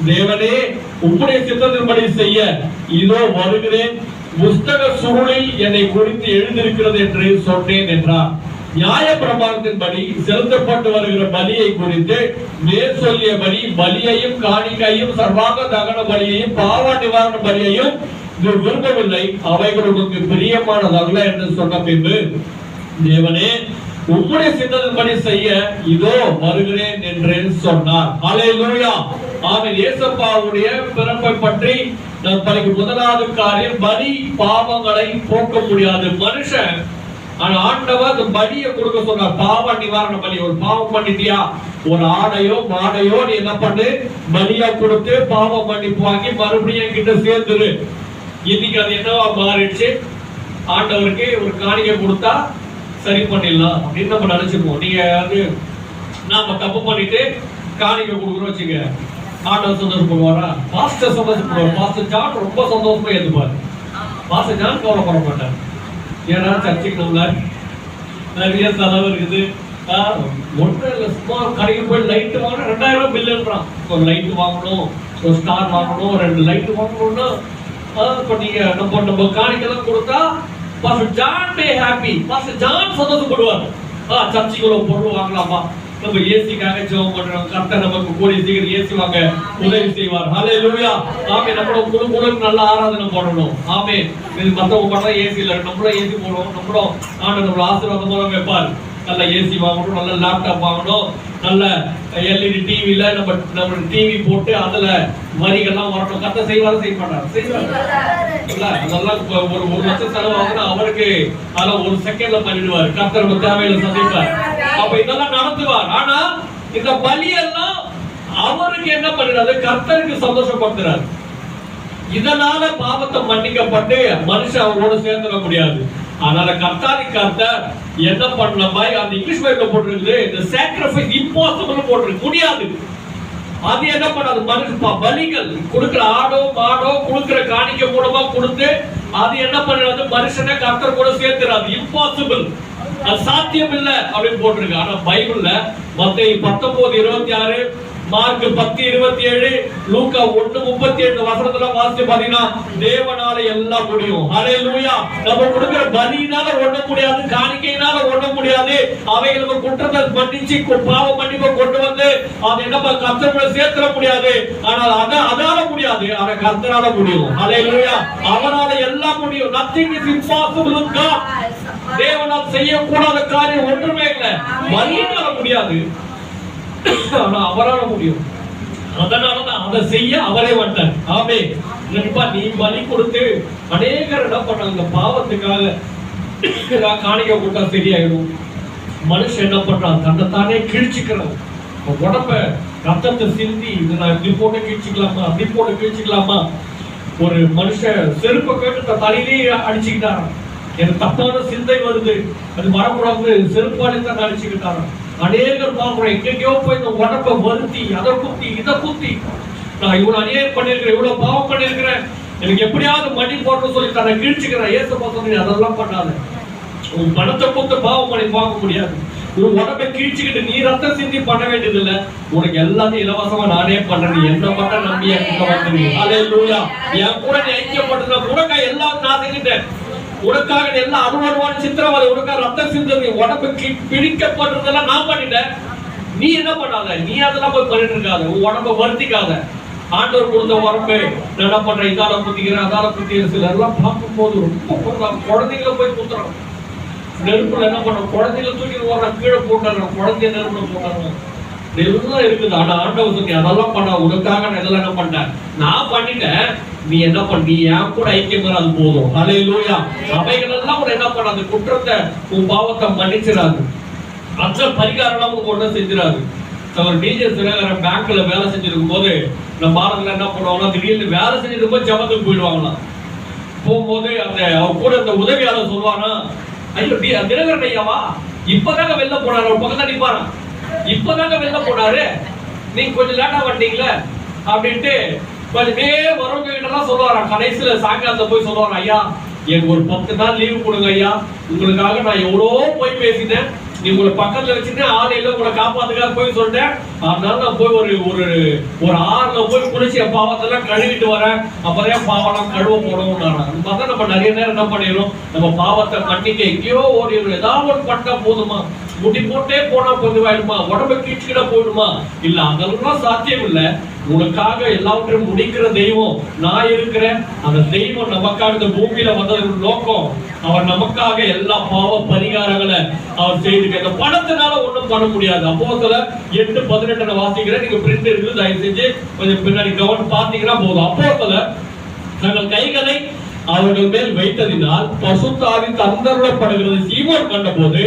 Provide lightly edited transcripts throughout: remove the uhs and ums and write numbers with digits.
தேவனே உம்முடைய சித்தத்தின்படி செய்ய இதோ வருகிறேன், புஸ்தக சுருளில் என்னை குறித்து எழுதியிருக்கிறது என்று சொன்னேன் என்றார். நியாய பிரமாணத்தின்படி செலுத்தப்பட்டு வருகிற பலியை குறித்து மேற் சொல்லியபடி பலியையும் காணிக்கையும் சர்வாங்க தகன பலியையும் பாவ நிவாரண பலியையும் விரும்பவில்லை, அவைகள் உமக்கு பிரியமானதல்ல என்று சொன்ன பின்பு, தேவனே உம்முடைய சித்தத்தின்படி செய்ய இதோ வருகிறேன் என்று சொன்னார். ஹல்லேலூயா. ஆமென். இயேசுவுடைய பிறப்பை பற்றி நாம் படிக்கும் முதலாவது காரியம், பலி பாவங்களை போக்க முடியாது மனுஷன். ஆனா ஆண்டவர் அந்த பலியை கொடுக்க சொன்னார், பாவ நிவாரண பலி. ஒரு பாவம் பண்ணிட்டியா, ஒரு ஆடையோ மாடையோ நீ என்ன பண்ணு, பலியா கொடுத்து பாவம் மன்னிப்பு வாங்கி மறுபடியும் என்கிட்ட சேர்ந்துரு. இன்னைக்கு அது என்னவா மாறிடுச்சு, ஆண்டவருக்கு ஒரு காணிக்கை கொடுத்தா சரி பண்ணிடலாம் அப்படின்னு நம்ம நினைச்சிருக்கோம். நீங்க அது நாம தப்பு பண்ணிட்டு காணிக்கை கொடுக்குறோம் வச்சுக்க, ஆண்டவர் சந்தோஷப்படுவாரா? பாஸ்டர் சந்தோஷப்படுவார். பாஸ்டர் ஜான் ரொம்ப சந்தோஷமா ஏத்துப்பாரு. பாஸ்டர் ஜான் கவலைப்பட மாட்டார். ஏன்னா சர்ச்சைக்குள்ள நிறைய செலவு இருக்குது. ஒன்றும் இல்லை, சும்மா கடைக்கு போய் லைட் வாங்கணும், 2000 பில்லுன்றான். ஒரு லைட் வாங்கணும், ஒரு ஸ்டார் வாங்கணும், 2 லைட் வாங்கணும்னா இப்போ நீங்க நம்ம காணிக்கெல்லாம் கொடுத்தா பாஸ்டர் ஜான் பே ஹாப்பி, பாஸ்டர் ஜான் சந்தோஷப்படுவார். சர்ச்சைக்குள்ள பொருள் வாங்கலாமா, நம்ம ஏசிக்காக ஜெபம் பண்றோம், கர்த்தர் நமக்கு கூடிய சீக்கிரம் ஏசி வாங்க உதவி செய்வார். ஹல்லேலூயா. ஆமென். நம்மளோட குடும்பங்களுக்கு நல்ல ஆராதனை பண்ணணும். ஆமென். இது மத்தவங்க பண்ற ஏசி இல்ல, நம்மளும் ஏசி போடுவோம். நம்மளும் ஆண்டவர் நம்மள ஆசீர்வாதம் மூலம் வைப்பார். நல்ல ஏசி வாங்கணும், நல்ல லேப்டாப் வாங்கணும், நல்ல எல்இடி டிவில நம்ம டிவி போட்டு அதுல வரிகள்லாம் வரணும். கர்த்தர் செய்வாரா செய்ய மாட்டாரா? செய்வார். அதெல்லாம் ஒரு 1 லட்சம் செலவு ஆகுனா அவருக்கு அதெல்லாம் 1 செகண்ட்ல பண்ணிடுவார். கர்த்தர் நம்ம தேவையில சந்திப்பார். அப்ப இதெல்லாம் நடத்துவார். ஆனா இந்த பலியெல்லாம் அவருக்கு என்ன பண்ணுறாரு, கர்த்தருக்கு சந்தோஷப்படுத்துறாரு. இதனால பாவத்தை மன்னிக்கப்பட்டு மனுஷன் அவரோட சேர்ந்துட முடியாது. அதனால கர்த்தர் என்ன பண்ணலாம், அந்த இங்கிலீஷ் பைபிள்ல போட்டிருக்குது, the sacrifice impossible போட்டிருக்கு, முடியாது. அது என்ன பண்ணாது, மனுஷ பலிகள் கொடுக்கிற ஆடோ மாடோ கொடுக்கிற காணிக்கை மூலமா கொடுத்து அது என்ன பண்ணுறது, மனுஷனை கர்த்தர் கூட சேர்த்துறாது. இம்பாசிபிள், அது சாத்தியம் இல்லை அப்படின்னு போட்டிருக்கு. ஆனா பைபிள்ல மத்தேயு 19:26, மார்க் 10:27, லூக்கா 1:38 வசனத்துல வாசிச்சு பாத்தீங்கன்னா தேவனால எல்லாம் முடியும். ஹல்லேலூயா. நம்ம கொடுக்கிற பலியினால ஒண்ண முடியாது, காணிக்கையினால ஒண்ண முடியாது. அவைகளுக்கு குற்றத்தை மன்னிச்சு பாவ மன்னிப்பை கொண்டு வந்து அது என்ன கர்த்தரோட சேர்த்துட முடியாது. ஆனால் அதால முடியாது, ஆனா கர்த்தரால முடியும். ஹல்லேலூயா. அவரால எல்லாம் முடியும். nothing is impossible with God. தேவனால் செய்யக்கூடாத காரியம் ஒன்றுமே இல்லை. பலியினால முடியாது, ஆனா அவரால முடியும். அதனாலதான் அதை செய்ய அவரே வந்தார். ஆமென். நீ பலி கொடுத்து அநேகர் என்ன பண்ணாங்க, பாவத்துக்காக காணிக்கை கொடுத்தா சரியாயிடும். மனுஷன் என்ன பண்றான், தன்னைத்தானே கிழிச்சுக்கிறான். உடம்ப ரத்தத்தை சிந்தி நான் இப்படி போட்டு கிழிச்சுக்கலாமா, அப்படி போட்டு கிழிச்சுக்கலாமா. ஒரு மனுஷன் செருப்பை கேட்டு தலையிலேயே அடிச்சுக்கிட்டாராம். எனக்கு தப்பான சிந்தை வருது, அது வரக்கூடாது, செருப்பாலே தான் அடிச்சுக்கிட்டாராம். அநேகர் பாக்குறேன், எங்கெங்கயோ போய் இந்த உடம்பை வருத்தி அதை குத்தி இதை குத்தி, நான் இவ்வளவு அநியாயம் பண்ணிருக்கிறேன், இவ்வளவு பாவம் பண்ணிருக்கிறேன், எனக்கு எப்படியாவது மணி போட்டு சொல்லி தன்னை கிழிச்சுக்கிறேன். ஏசப்பா சொன்னீங்க அதெல்லாம் பண்ணாத. உன் பணத்தை கொடுத்து பாவம் பண்ணி பார்க்க முடியாது. உன் உடம்பை கிழிச்சுக்கிட்டு நீ ரத்தம் சிந்தி பண்ண வேண்டியது இல்ல, உனக்கு எல்லாமே இலவசமா நானே பண்றேன், நீ என்ன பண்ண நம்பி என்கிட்ட வந்து. ஹல்லேலூயா. என் கூட நீ ஐக்கியப்பட்டதுல உனக்கா எல்லாம் நான் செஞ்சுட்டேன், உனக்காக எல்லாம் அருவருவான சித்திரவதை, உனக்காக ரத்தம் சிந்தது, உடம்பு பிடிக்கப்படுறதெல்லாம் நான் பண்ணிட்டேன். நீ என்ன பண்ணாத, நீ அதெல்லாம் போய் பண்ணிட்டு இருக்காத, உன் உடம்பை வருத்திக்காத. ஆண்டவர் கொடுத்த உடம்பு என்ன பண்ற, இதால குத்திக்கிறேன் அதால குத்திக்கிறேன். சில எல்லாம் பார்க்கும் போது ரொம்ப குழந்தைகளை போய் குத்துறோம். நெருப்புல என்ன பண்றோம், குழந்தைகளை தூக்கி ஓடுறோம், கீழே போட்டுறோம், குழந்தைய நெருப்புல போட்டுறோம். எல்லாம் இருக்குது. ஆனா ஆண்டவர் சொல்லி அதெல்லாம் பண்ண, உனக்காக நான் இதெல்லாம் என்ன பண்ணேன், நான் பண்ணிட்டேன். நீ என்ன பண்ணி என் கூட ஐக்கியம் அது போதும். ஹல்லேலூயா. அவைகள் எல்லாம் கூட என்ன பண்ணாது, குற்றத்தை உன் பாவத்தை மன்னிச்சிடாது, அந்த பரிகாரம் உனக்கு ஒன்றும் செஞ்சிடாது. அவர் டிஜே சுரேகரன் பேங்க்ல வேலை செஞ்சிருக்கும் போது நம்ம பாரதில் என்ன பண்ணுவாங்கன்னா, திடீர்னு வேலை செஞ்சிருக்கும் போது ஜபத்துக்கு போயிடுவாங்களாம். போகும்போது அந்த அவர் கூட அந்த உதவியாளர் சொல்லுவானா, ஐயோ தினகரன் ஐயாவா இப்பதாங்க வெளில போனாரு, ஒரு பக்கத்துல நிப்பாரான், இப்பதாங்க வெளில போனாரு, நீங்க கொஞ்சம் லேட்டா வந்தீங்களே அப்படின்ட்டு கொஞ்சமே வரவங்க கிட்ட எல்லாம் சொல்லுவாராம். கடைசியில சாயங்காலத்துல போய் சொல்லுவாராம், ஐயா எனக்கு ஒரு 10 நாள் லீவு கொடுங்க ஐயா, உங்களுக்காக நான் எவ்வளோ போய் பேசினேன், நீ உங்களை பக்கத்துல வச்சுட்டு ஆள் இல்ல உங்களை காப்பாத்துக்காக போய் சொல்லிட்டேன், அதனால நான் போய் ஒரு ஆறுல போய் குளிச்சு என் பாவத்தெல்லாம் கழுவிட்டு வரேன், அப்பதான் பாவம் கழுவ போடவும். பார்த்தா நம்ம நிறைய நேரம் என்ன பண்ணிடுறோம், நம்ம பாவத்தை மன்னிக்க எங்கேயோ ஓடிடும். ஏதாவது ஒரு பட்டா போதுமா, முடி போட்டே போனா பொதுவாயிடுமா, உடம்பு கீழ்ச்சிக்கிட போயிடுமா? இல்ல, அதெல்லாம் சாத்தியம் இல்ல. உனக்காக எல்லாவற்றையும் முடிக்கிற தெய்வம் நான் இருக்கிறேன். அந்த தெய்வம் நமக்காக இந்த பூமியில வந்தது நோக்கம். அவர் நமக்காக எல்லா பாவ பரிகாரங்களை அவர் செய்திருக்க. இந்த பணத்தினால ஒண்ணும் பண்ண முடியாது. அப்போஸ்தலர் 8:18 வாசிக்கிறேன். நீங்க பிரிண்ட் இருக்குது, தயவு செஞ்சு கொஞ்சம் பின்னாடி கவனம் பார்த்தீங்கன்னா போதும். அப்போஸ்தலர் தங்கள் கைகளை அவர்கள் மேல் வைத்ததினால் பசுத்த ஆவி தந்தருளப்படுகிறது சீமோன் கண்டபோது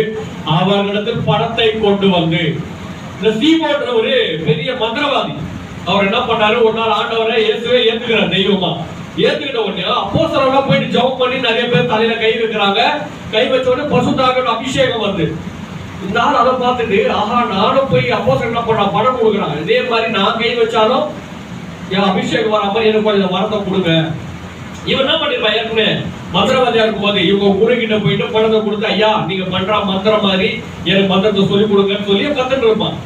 அவர்களிடத்தில் பணத்தை கொண்டு வந்து. இந்த சீமோன் ஒரு பெரிய மந்திரவாதி. அவர் என்ன பண்ணாரு, ஒரு நாள் ஆண்டவரை இயேசுவே ஏத்துக்கிறார் தெய்வமா. ஏத்துக்கிட்ட உடனே அப்போஸ்தலர்கள் போயிட்டு ஜெபம் பண்ணி நிறைய பேர் தலையில கை வைக்கிறாங்க. கை வச்ச உடனே பசுத்த ஆவியோட அபிஷேகம் வருது. இந்த ஆள் அதை பார்த்துட்டு, ஆஹா, நானும் போய் அப்போஸ்தலர் என்ன பண்ண பணம் கொடுக்குறாங்க, இதே மாதிரி நான் கை வச்சாலும் என் அபிஷேகம் வராம எனக்கு கொஞ்சம் வரத்தை கொடுங்க. இவன் என்ன பண்ணிருப்பான், ஏற்கனவே மந்திரவாதியா இருக்கும் போது இவங்க ஊருகிட்ட போயிட்டு பணத்தை கொடுத்து, ஐயா நீங்க பண்ற மந்திரம் மாதிரி எனக்கு மந்திரத்தை சொல்லி கொடுங்கன்னு சொல்லி கத்துட்டு இருப்பான்.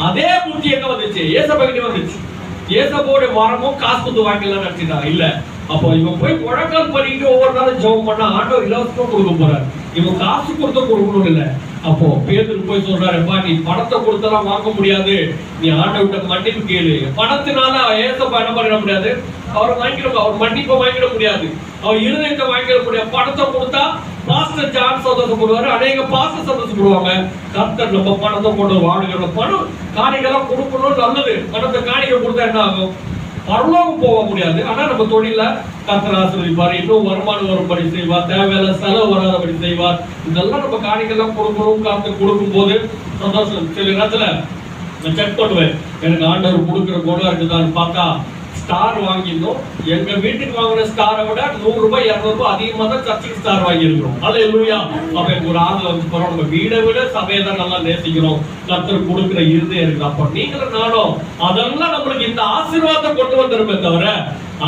அதே புத்தி எங்க வந்துச்சு, ஏசப்பா கிட்ட வந்துச்சு. ஏசப்போட வரமும் காசு கொடுத்து வாங்கிக்கலாம் நினைச்சிட்டா. இல்ல, அப்போ இவன் போய் முழக்கால் பண்ணிட்டு ஒவ்வொரு நாளும் ஜெபம் பண்ணா ஆண்டவர் இலவசமா கொடுக்க போறாரு. இவன் காசு கொடுத்த கொடுக்கணும் இல்ல. அப்போ பேதுரு போய் சொல்றாரு, நீ பணத்தை கொடுத்தெல்லாம் வாங்க முடியாது, நீ ஆண்டவர்கிட்ட மன்னிப்பு கேளு. பணத்தினால ஏசப்பா என்ன பண்ணிட முடியாது, அவர் வாங்கிடும், அவர் மன்னிப்பை வாங்கிட முடியாது, அவர் இருதயத்தை வாங்கிட முடியாது. பணத்தை கொடுத்தா பாஸ்டர் ஜான் சந்தோஷப்படுவாரு, அநேக பாஸ்டர் சந்தோஷப்படுவாங்க. கர்த்தர் நம்ம பணத்தை கொண்டு வாங்குகிற பணம் காணிக்கெல்லாம் கொடுக்கணும், நல்லது. பணத்தை காணிக்கை கொடுத்தா என்ன ஆகும், பரலோகம் போக முடியாது. ஆனா நம்ம தொழில கர்த்தர் ஆசீர்வதிப்பார், இன்னும் வருமானம் வரும்படி செய்வார், தேவையில்ல செலவு வராதபடி செய்வார். இதெல்லாம் நம்ம காணிக்கெல்லாம் கொடுக்கணும். கர்த்தர் கொடுக்கும் போது சந்தோஷம். சில நேரத்துல நான் செக் பண்ணுவேன், எனக்கு ஆண்டவர் கொடுக்குற குணம் இருக்குதான்னு பார்த்தா ஸ்டார் வாங்கியிருந்தோம். எங்க வீட்டுக்கு வாங்கின ஸ்டாரை விட 100 ரூபாய் 200 ரூபாய் அதிகமா தான் சர்ச்சுக்கு ஸ்டார் வாங்கியிருக்கிறோம். அல்லேலூயா. அப்ப எனக்கு ஒரு ஆதரவு வந்து போறோம், நம்ம வீடை விட சபையை தான் நல்லா நேசிக்கிறோம். கர்த்தர் கொடுக்கிற இருதயம் இருக்கு. அப்ப நீங்களும் நானும் அதெல்லாம் நம்மளுக்கு இந்த ஆசீர்வாதத்தை கொண்டு வந்துருமே தவிர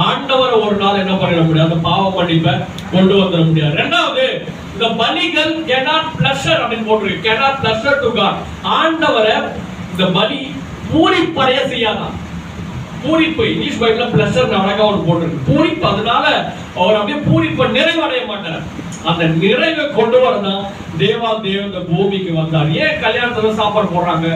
ஆண்டவரை ஒரு நாள் என்ன பண்ணிட முடியாது, அந்த பாவ மன்னிப்பை கொண்டு வந்துட முடியாது. ரெண்டாவது, இந்த பலிகள் cannot pleasure அப்படின்னு போட்டிருக்கு. cannot pleasure to God. ஆண்டவரை இந்த பலி பூரிப்படைய செய்யாதான். பூரிப்பு இங்கிலீஷ் பைபிள்ல பிளஷர் அழகா ஒரு போட்டிருக்கு. பூரிப்பு, அதனால அவர் அப்படியே பூரிப்பை நிறைவடைய மாட்டார். அந்த நிறைவை கொண்டு வரதான் தேவன் இந்த பூமிக்கு வந்தார். ஏன் கல்யாணத்துல சாப்பாடு போடுறாங்க,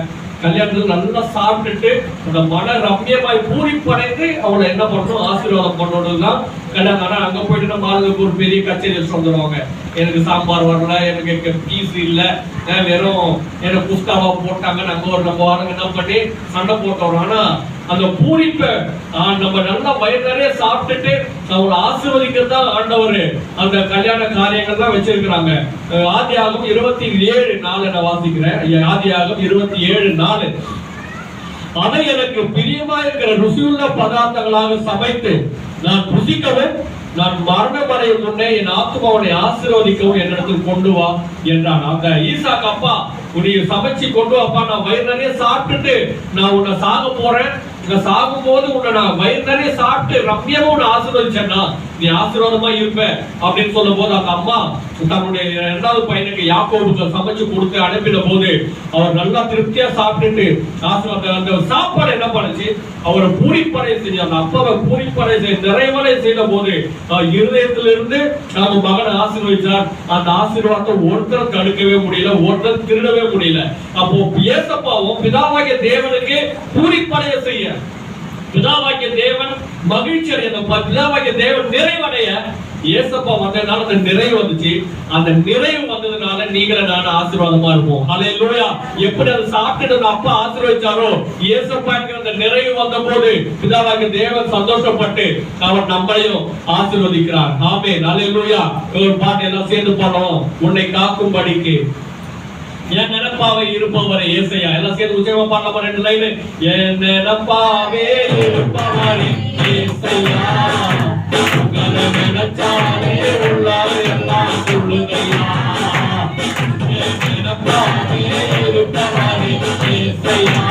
கல்யாணத்துல நல்லா சாப்பிட்டுட்டு அந்த மன ரம்யமாய் பூரிப்படைந்து அவளை என்ன பண்ணணும், ஆசீர்வாதம் பண்ணணும்தான் கல்யாணம். ஆனா அங்க போயிட்டு நம்ம ஆளுக்கு ஒரு பெரிய கச்சேரி வச்சு வந்துடுவாங்க. எனக்கு சாம்பார் வரல, எனக்கு பீஸ் இல்ல, வெறும் எனக்கு புஸ்காவா போட்டாங்க, நம்ம ஆளுங்க என்ன பண்ணி சண்டை போட்டு வரோம். ஆனா அந்த பூரிப்பை நம்ம நல்லா வயிறு நிறைய சாப்பிட்டுட்டு நம்மளை ஆசீர்வதிக்கத்தான் ஆண்டவர் அந்த கல்யாண காரியங்கள் தான் வச்சிருக்கிறாங்க. ஆதியாகமம் 27:4 நான் வாசிக்கிறேன். ஆதியாகமம் 27:4, அதை எனக்கு பிரியமா இருக்கிற ருசியுள்ள பதார்த்தங்களாக சமைத்து நான் புசிக்கவும் நான் மரணமடையும் முன்னே என் ஆத்துமாவனை ஆசீர்வதிக்கவும் என்னிடத்தில் கொண்டு வா என்றான். அந்த ஈசாக்கு, அப்பா உன்னை சமைச்சு கொண்டு வாப்பா, நான் வயிறு நிறைய சாப்பிட்டுட்டு நான் உன்னை சாக போறேன், சாகும் போது உன்னை நான் வயிறு நிறைய சாப்பிட்டு ரம்யமா உன்னை ஆசீர்வதிச்சேன்னா நீ ஆசீர்வாதமா இருப்ப அப்படின்னு சொல்லும் போது அந்த அம்மா தன்னுடைய 2வது பையனுக்கு யாக்கோபுக்கு சமைச்சு கொடுத்து அனுப்பின போது அவர் நல்லா திருப்தியா சாப்பிட்டுட்டு ஆசீர்வாதம். அந்த சாப்பாடு என்ன பண்ணுச்சு, அவரை பூரிப்படை செஞ்சு, அந்த அப்பாவை பூரிப்படை நிறைவடை செய்த போது இருதயத்திலிருந்து நம்ம மகனை ஆசீர்வதிச்சார். அந்த ஆசீர்வாதத்தை ஒருத்தர் தடுக்கவே முடியல, ஒருத்தர் திருடவே முடியல. அப்போ ஏசப்பாவும் பிதாவாகிய தேவனுக்கு பூரிப்படைய செய்ய, பிதாவாகிய தேவன் மகிழ்ச்சி அடைய, பிதாவாகிய தேவன் நிறைவடைய ஏசப்பா வந்ததுனால அந்த நிறைவு வந்துச்சு. அந்த நிறைவு வந்ததுனால நீங்கள நான் ஆசீர்வாதமா இருப்போம். அல்லேலூயா. எப்படி அதை சாப்பிட்டு அப்பா ஆசீர்வதிச்சாரோ, ஏசப்பா அந்த நிறைவு வந்த போது பிதாவாகிய தேவன் சந்தோஷப்பட்டு அவர் நம்மளையும் ஆசீர்வதிக்கிறார். ஆமென். அல்லேலூயா. ஒரு பாட்டு எல்லாம் சேர்ந்து பாடுறோம். உன்னை காக்கும்படிக்கு என் நினைப்பாவே இருப்பவரை ஏசையா. எல்லாம் சேர்ந்து உச்சமா பாடலாமா 2 லைன். என் நினைப்பாவே இருப்பவரை ஏசையா, உங்களை நினைச்சாலே உள்ளாவே எல்லாம் சொல்லுதையா. என் நினைப்பாவே இருப்பவரை ஏசையா,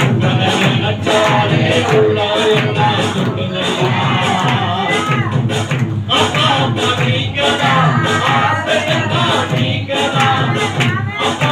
உங்களை நினைச்சாலே உள்ளாவே எல்லாம் சொல்லுதையா. அப்பா நீங்கதான், ஆசையதான் நீங்கதான், அப்பா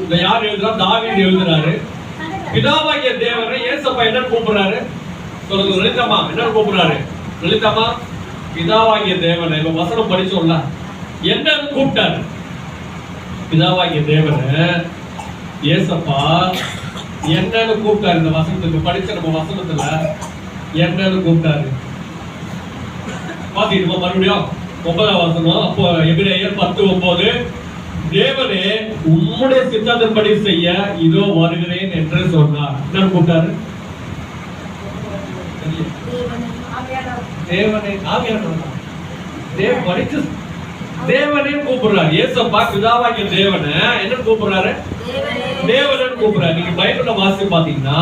இந்த யார் எழுதுறா? தாவீது எழுதுறாரு. பிதாவாகிய தேவனை ஏசப்பா என்ன கூப்பிடுறாரு? சொல்லுங்க லலிதாமா, என்ன கூப்பிடுறாரு? லலிதாமா, பிதாவாகிய தேவனை இப்ப வசனம் படிச்சோம்ல, என்ன கூப்பிட்டாரு? பிதாவாகிய தேவனை ஏசப்பா என்னன்னு கூப்பிட்டாரு? இந்த வசனத்துக்கு படிச்ச நம்ம வசனத்துல என்னன்னு கூப்பிட்டாரு? பாத்தீங்கன்னா மறுபடியும் 9ஆம் வசனம். அப்போ எபிரேயர் 10:9, தேவனே உம்முடைய சித்தத்தின்படி செய்ய இதோ வருகிறேன் என்று சொன்னார். என்ன கூப்பிட்டாரு? தேவனே தேவனே கூப்பிடுறாரு. ஏசப்பா பிதாவாகிய தேவனை என்ன கூப்பிடுறாரு? தேவனை கூப்பிடுறாரு. நீங்க பைபிள்ல வாசி பாத்தீங்கன்னா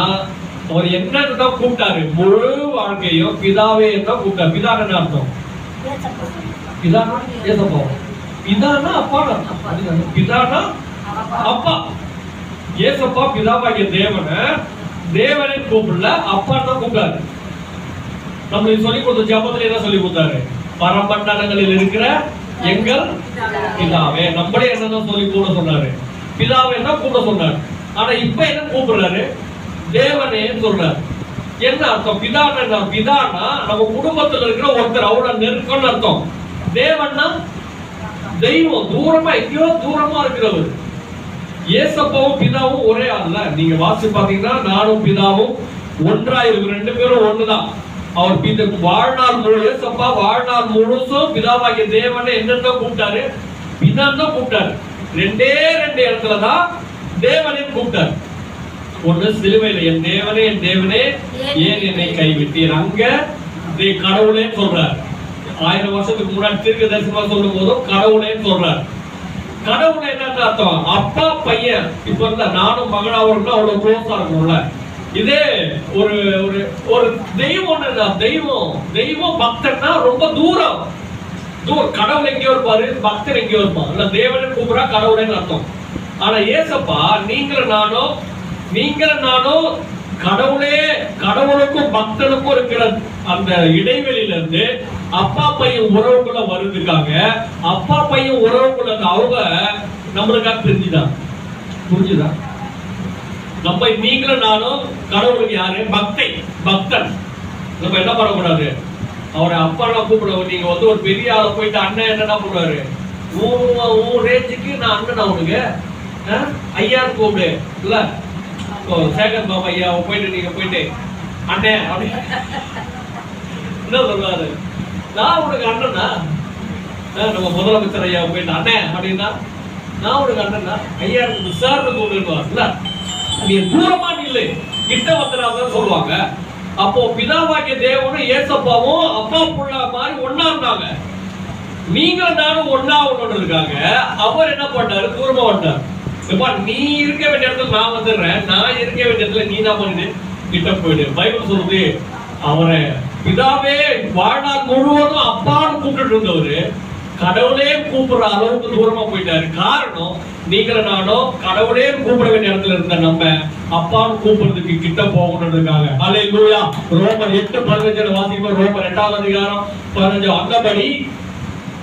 அவர் என்னன்னு தான் கூப்பிட்டாரு. முழு வாழ்க்கையும் பிதாவே தான் கூப்பிட்டாரு. பிதான என்ன அர்த்தம்? பிதானா ஏசப்பா. பிதானா அப்பா. பிதானா அப்பா. ஏசப்பா பிதாவாகிய தேவனை கூப்பிடல, அப்பா தான் கூப்பிட்டாரு. நம்மளுக்கு சொல்லி கொடுத்த ஜபத்துல என்ன சொல்லி கொடுத்தாரு? பரமண்டலங்களில் இருக்கிற எங்கள் பிதாவே. நம்மளே என்னதான் சொல்லி கூட சொன்னாரு? பிதாவே தான் கூட சொன்னாரு. ஆனா இப்ப என்ன கூப்பிடுறாரு? தேவனே சொல்றாரு. என்ன அர்த்தம்? பிதானா நம்ம குடும்பத்துல இருக்கிற ஒருத்தர், அவரோட நெருக்கம்னு அர்த்தம். தேவன்னா தெய்வம், தூரமா எங்கேயோ தூரமா இருக்கிறவர். ஏசப்பாவும் பிதாவும் ஒரே ஆள்ல. நீங்க வாசி பாத்தீங்கன்னா நானும் பிதாவும் ஒன்றா இருக்கு, ரெண்டு பேரும் ஒண்ணுதான். அவர் வாழ்நாள் முழு ஏசப்பா வாழ்நாள் முழுசும் பிதாவாகிய தேவனை என்னென்ன கூப்பிட்டாரு? பிதான் தான் கூப்பிட்டாரு. ரெண்டே இடத்துலதான் தேவனை கூப்பிட்டாரு. ஒண்ணு சிலுவையில, என் தேவனே ஏன் என்னை கைவிட்டீர், அங்க கடவுளே சொல்றாரு. 1000 வருஷத்துக்கு முன்னாடி தீர்க்க தரிசனமா சொல்லும் போதும் கடவுளே சொல்றாரு. கடவுளை என்ன அர்த்தம்? அப்பா பையன். இப்ப இருந்தா நானும் மகனாவும் அவ்வளவு க்ளோஸா இருக்கும்ல. இதே ஒரு ஒரு தெய்வம், தெய்வம் பக்தன்னா ரொம்ப தூரம். கடவுள் எங்கேயோ இருப்பாரு, பக்தர் எங்கேயோ இருப்பான். இல்ல தேவனை கூப்பிடா கடவுளேன்னு அர்த்தம். ஆனா ஏசப்பா நீங்களும் நானும் கடவுளுக்கும் பக்தனுக்கும் இருக்கிற அந்த இடைவெளியில இருந்து அப்பா பையன் உறவுக்குள்ள வருதுக்காக, அப்பா பையன் உறவுக்குள்ள அவங்க நம்மளுக்காக பிரிஞ்சுதான். புரிஞ்சுதா? நம்ம நீங்களும் நானும் கடவுளுக்கு யாரு? பக்தன். நம்ம என்ன பண்ணக்கூடாது? அவரை அப்பா கூப்பிடுவோம். நீங்க ஒரு பெரிய ஆளை போயிட்டு அண்ணன் என்ன பண்ணுவாரு? உன் ரேஞ்சுக்கு நான் அண்ணன் அவனுக்கு ஐயான்னு கூப்பிடு இல்ல. சேகர் பாபா ஐயா போயிட்டு நீங்க போயிட்டு அண்ணன் அப்படின்னு என்ன சொல்லுவாரு? நான் உனக்கு அண்ணனா? நம்ம முதலமைச்சர் ஐயா போயிட்டு அண்ணன் அப்படின்னா நான் உனக்கு அண்ணனா? ஐயா சார்னு கூப்பிடுவார்ல. நீ தூரமா நில்லு, கிட்ட வந்துடாதான் சொல்லுவாங்க. அப்போ பிதாவாகிய தேவனும் ஏசப்பாவும் அப்பா புள்ள மாதிரி ஒன்னா இருந்தாங்க. நீங்களும் நானும் ஒன்னா ஒண்ணுக்காக அவர் என்ன பண்ணாரு? தூரமா வந்தார். நீ இருக்க வேண்டிய இடத்துல நான் வந்துடுறேன், நான் இருக்க வேண்டிய இடத்துல நீ தான் பண்ணிடு, கிட்ட போயிடு. பைபிள் சொல்லுது அவரை பிதாவே வாழ்நாள் முழுவதும் அப்பான்னு கூப்பிட்டு இருந்தவரு கடவுளே கூப்பிடுற அளவுக்கு தூரமா போயிட்டாரு. காரணம் நீங்களும் நானும் கடவுளே கூப்பிட வேண்டிய இடத்துல இருந்த நம்ம அப்பான்னு கூப்பிடுறதுக்கு கிட்ட போகணுன்றதுக்காக. அல்லேலூயா. ரோமர் 8:15 வாசிப்போம். ரோமர் 2ஆம் அதிகாரம் 15. அந்தபடி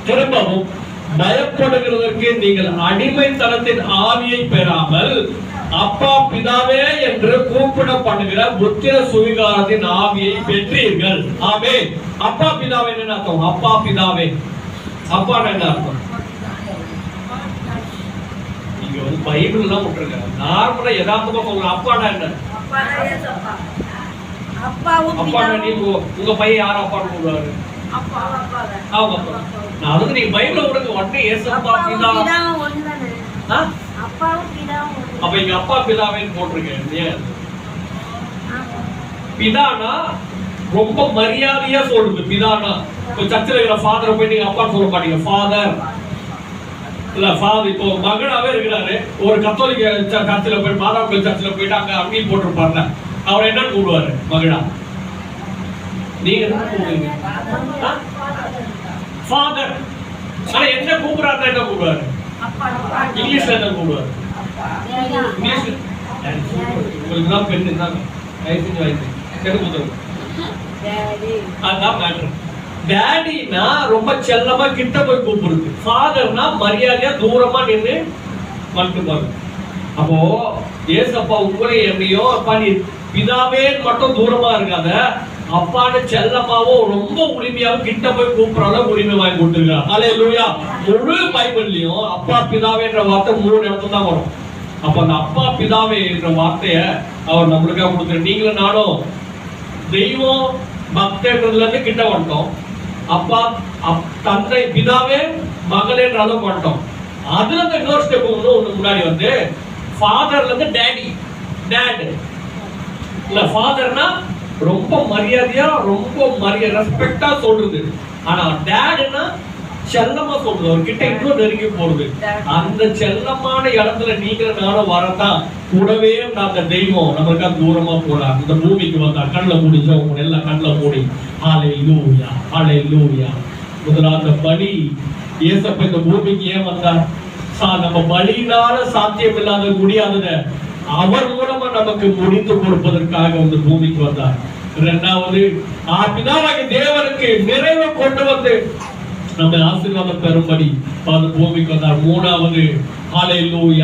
திரும்பவும் பயப்படுகிறதற்கு நீங்கள் அடிமைத்தனத்தின் ஆவியை பெறாமல் அப்பா பிதாவே என்று கூப்பிட பண்ணுகிற புத்திர சுவிகாரத்தின் ஆவியை பெற்றீர்கள். ஆமென். அப்பா பிதாவே என்ன அர்த்தம்? அப்பா பிதாவே அப்பா என்ன அர்த்தம்? நீங்க பைபிள் எல்லாம் விட்டுருங்க, நார்மலா யதார்த்தமா சொல்லுங்க. அப்பாடா என்ன? அப்பா நீங்க உங்க பையன் யார் அப்பான்னு கூப்பிடுவாரு? அதுக்கு நீங்க பைபிள விடுங்க. உடனே ஏசப்பா பிதா அப்ப இங்க அப்பா பிதாவேன்னு போட்டிருக்கேன். பிதானா ரொம்ப மரியாதையா சொல்றது. பிதானா சர்ச்சில் இருக்கிற ஃபாதரை போய் நீங்க அப்பான்னு சொல்ல மாட்டீங்க. ஃபாதர் இல்ல ஃபாதர். இப்போ மகனாவே இருக்கிறாரு, ஒரு கத்தோலிக்க சர்ச்சில் போய் மாதாவுக்கு சர்ச்சில் போயிட்டு அங்க அங்கேயும் போட்டிருப்பாருல, அவர் என்ன கூப்பிடுவாரு? மகனா. நீங்க என்ன கூப்பிடுவீங்க? ஃபாதர். ஆனா என்ன கூப்பிடுறாருன்னா என்ன கூப்பிடுவாரு? இங்கிலீஷ்ல என்ன கூப்பிடுவாரு? இங்கிலீஷ் உங்களுக்கு தான் பெண் இருந்தாங்க அதான் மேட்டர். டேடினா ரொம்ப செல்லமா கிட்ட போய் கூப்பிடுறது. ஃபாதர்னா மரியாதையா தூரமா நின்று வந்துட்டு பாருங்க. அப்போ ஏசப்பா உங்களை என்னையோ அப்பா நீ பிதாவே மட்டும் தூரமா இருக்காத, அப்பான்னு செல்லமாவோ ரொம்ப உரிமையாவும் கிட்ட போய் கூப்பிடுற அளவு உரிமை வாங்கி கொடுத்துருக்காரு. ஹல்லேலூயா. முழு பைபிள்லயும் அப்பா பிதாவேன்ற வார்த்தை 3 இடத்துல தான் வரும். அப்ப அந்த அப்பா பிதாவே என்ற வார்த்தைய அவர் நம்மளுக்காக கொடுத்துரு. நீங்களும் நானும் தெய்வம் பக்தன்றதுல இருந்து கிட்ட வந்துட்டோம். அப்பா தந்தை பிதாவே மகளேன்ற அளவுக்கு வந்துட்டோம். அதுல இருந்து இன்னொரு ஸ்டெப் ஒண்ணு முன்னாடி வந்து ஃபாதர்ல இருந்து டேட் இல்ல, ஃபாதர்னா ரொம்ப மரியாதையா ரொம்ப ரெஸ்பெக்டா சொல்றது. ஆனா டேட்னா செல்லமா சொல்றது, அவர் கிட்ட இன்னும் நெருங்கி போறது. அந்த செல்லமான இடத்துல நீங்க நானும் வரதான் கூடவே நாங்க தெய்வம் நம்மளுக்கா தூரமா போறா இந்த பூமிக்கு வந்தா கண்ணில் மூடிச்சோம் எல்லாம் கண்ணில் மூடி ஹல்லேலூயா ஹல்லேலூயா. முதலாவது பலி ஏசப்பா இந்த பூமிக்கு ஏன் வந்தார்? நம்ம பலியினால சாத்தியம் இல்லாத முடியாதத அவர் மூலமா நமக்கு முடித்து கொடுப்பதற்காக வந்து பூமிக்கு வந்தார். இரண்டாவது பிதாவாகிய தேவனுக்கு நிறைவை கொண்டு வந்து நம்ம ஆசீர்வாதம் பெறும்படி பூமிக்கு வந்தார். மூணாவது ஹல்லேலூயா.